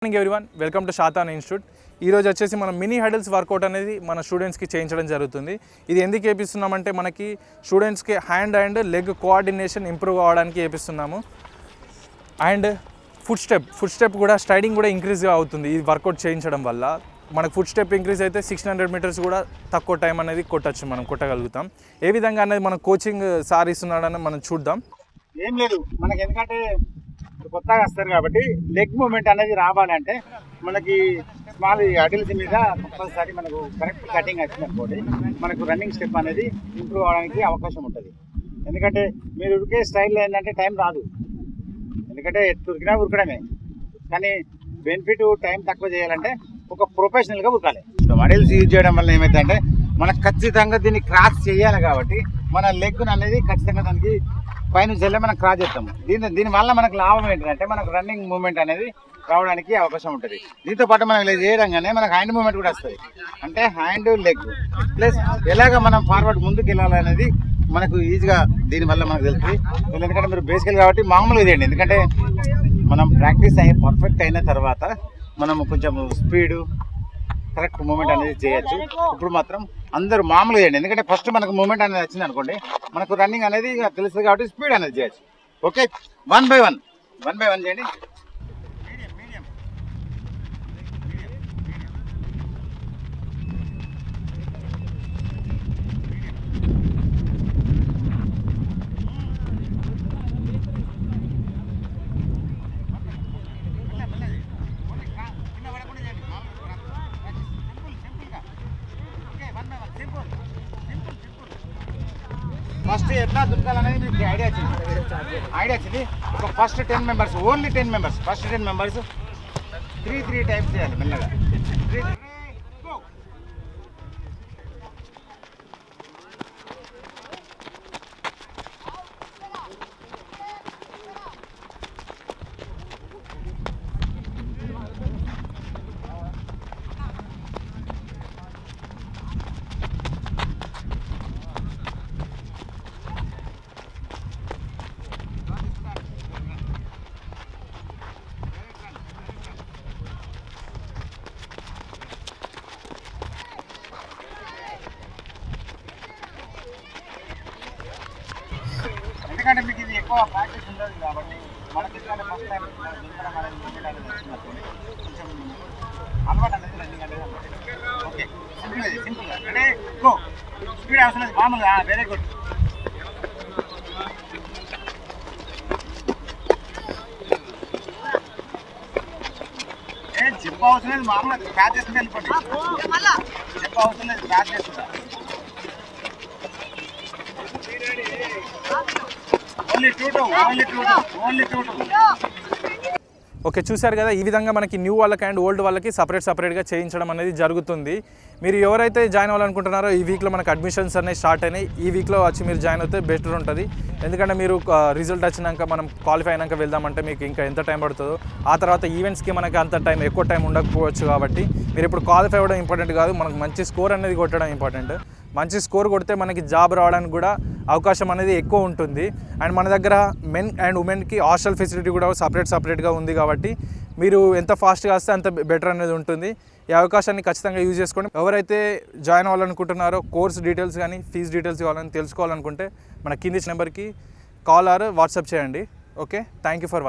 Morning everyone, welcome to శాతాన్ institute. ఈరోజు వచ్చేసి మనం మినీ హడిల్స్ వర్కౌట్ అనేది మన స్టూడెంట్స్కి చేయించడం జరుగుతుంది. ఇది ఎందుకు చేపిస్తున్నామంటే మనకి స్టూడెంట్స్కి hand and leg coordination improve అవ్వడానికి చేపిస్తున్నాము. అండ్ ఫుట్ స్టెప్ కూడా స్ట్రైడింగ్ కూడా ఇంక్రీజ్ అవుతుంది ఈ వర్కౌట్ చేయించడం వల్ల. మనకు ఫుట్ స్టెప్ ఇంక్రీజ్ అయితే 600 మీటర్స్ కూడా తక్కువ టైం అనేది కొట్టగలుగుతాం. ఏ విధంగా అనేది మన కోచింగ్ సార్ ఇస్తున్నాడని మనం చూద్దాం. ఏం లేదు మనకి, ఎందుకంటే కొత్తగా వస్తారు కాబట్టి లెగ్ మూమెంట్ అనేది రావాలంటే మనకి స్మాల్ అడిల్స్ మీద కంపల్సరీ మనకు కరెక్ట్ కటింగ్ వచ్చినప్పుడు మనకు రన్నింగ్ స్టెప్ అనేది ఇంప్రూవ్ అవడానికి అవకాశం ఉంటుంది. ఎందుకంటే మీరు ఉరికే స్టైల్లో ఏంటంటే టైం రాదు, ఎందుకంటే ఉరికినా ఉరకడమే. కానీ బెనిఫిట్ టైం తక్కువ చేయాలంటే ఒక ప్రొఫెషనల్గా ఉరకాలి. అడిల్స్ యూజ్ చేయడం వల్ల ఏమైందంటే మనకు ఖచ్చితంగా దీన్ని క్రాస్ చేయాలి కాబట్టి మన లెగ్ అనేది ఖచ్చితంగా దానికి పైనుంచి వెళ్ళి మనం క్రాస్ చేస్తాము. దీనివల్ల మనకు లాభం ఏంటంటే మనకు రన్నింగ్ మూమెంట్ అనేది రావడానికి అవకాశం ఉంటుంది. దీంతో పాటు మనం ఇలా చేయడంగానే మనకు హ్యాండ్ మూమెంట్ కూడా వస్తుంది. అంటే హ్యాండ్ లెగ్ ప్లస్ ఎలాగ మనం ఫార్వర్డ్ ముందుకు వెళ్ళాలనేది మనకు ఈజీగా దీనివల్ల మనకు తెలుస్తుంది. ఎందుకంటే మీరు బేసికల్ కాబట్టి మామూలుగా చేయండి, ఎందుకంటే మనం ప్రాక్టీస్ పర్ఫెక్ట్ అయిన తర్వాత మనం కొంచెం స్పీడు కరెక్ట్ మూమెంట్ అనేది చేయొచ్చు. ఇప్పుడు మాత్రం అందరూ మామూలుగా చేయండి, ఎందుకంటే ఫస్ట్ మనకు మూమెంట్ అనేది వచ్చింది అనుకోండి, మనకు రన్నింగ్ అనేది తెలుస్తుంది కాబట్టి స్పీడ్ అనేది చేయొచ్చు. ఓకే, వన్ బై వన్ చేయండి. ఫస్ట్ ఎట్లా దుర్గాలనేది మీకు ఐడియా వచ్చింది. ఒక first 10 members, only 10 members, first 10 members 3 types చేయాలి మెల్లగా. ఎందుకంటే మీకు ఇది ఎక్కువ ప్రాక్టీస్ ఉండదు కాబట్టి మనకి ఎందుకంటే ఫస్ట్ టైం దింపడం అనేది మూమెంట్ అనేది వచ్చినప్పుడు కొంచెం అలవాటు అనేది రన్నింగ్ అనేది అలవాటు. ఓకే, సింపుల్గా అంటే గో, స్పీడ్ అవసరం లేదు, మామూలుగా. Very good. జిప్ అవసరం లేదు, మామూలుగా క్యాచ్ చేసుకుంటే వెళ్ళిపోండి. జిప్ అవసరం లేదు, క్యాచ్ చేస్తుందా. ఓకే, చూశారు కదా, ఈ విధంగా మనకి న్యూ వాళ్ళకి అండ్ ఓల్డ్ వాళ్ళకి సపరేట్గా చేయించడం అనేది జరుగుతుంది. మీరు ఎవరైతే జాయిన్ అవ్వాలనుకుంటున్నారో ఈ వీక్లో మనకు అడ్మిషన్స్ అనేవి స్టార్ట్ అయినాయి. ఈ వీక్లో వచ్చి మీరు జాయిన్ అవుతే బెటర్ ఉంటుంది. ఎందుకంటే మీరు రిజల్ట్ వచ్చినాక మనం క్వాలిఫై అయినాక వెళ్దామంటే మీకు ఇంకా ఎంత టైం పడుతుందో, ఆ తర్వాత ఈవెంట్స్కి మనకి అంత ఎక్కువ టైం ఉండకపోవచ్చు. కాబట్టి మీరు ఇప్పుడు క్వాలిఫై అవ్వడం ఇంపార్టెంట్ కాదు, మనకు మంచి స్కోర్ అనేది కొట్టడం ఇంపార్టెంట్. మంచి స్కోర్ కొడితే మనకి జాబ్ రావడానికి కూడా అవకాశం అనేది ఎక్కువ ఉంటుంది. అండ్ మన దగ్గర మెన్ అండ్ ఉమెన్కి హాస్టల్ ఫెసిలిటీ కూడా సపరేట్గా ఉంది. కాబట్టి మీరు ఎంత ఫాస్ట్గా వస్తే అంత బెటర్ అనేది ఉంటుంది. ఈ అవకాశాన్ని ఖచ్చితంగా యూజ్ చేసుకోండి. ఎవరైతే జాయిన్ అవ్వాలనుకుంటున్నారో కోర్స్ డీటెయిల్స్ కానీ ఫీజ్ డీటెయిల్స్ కావాలని తెలుసుకోవాలనుకుంటే మన కింది నెంబర్కి కాల్ ఆర్ వాట్సాప్ చేయండి. Okay, thank you for watching.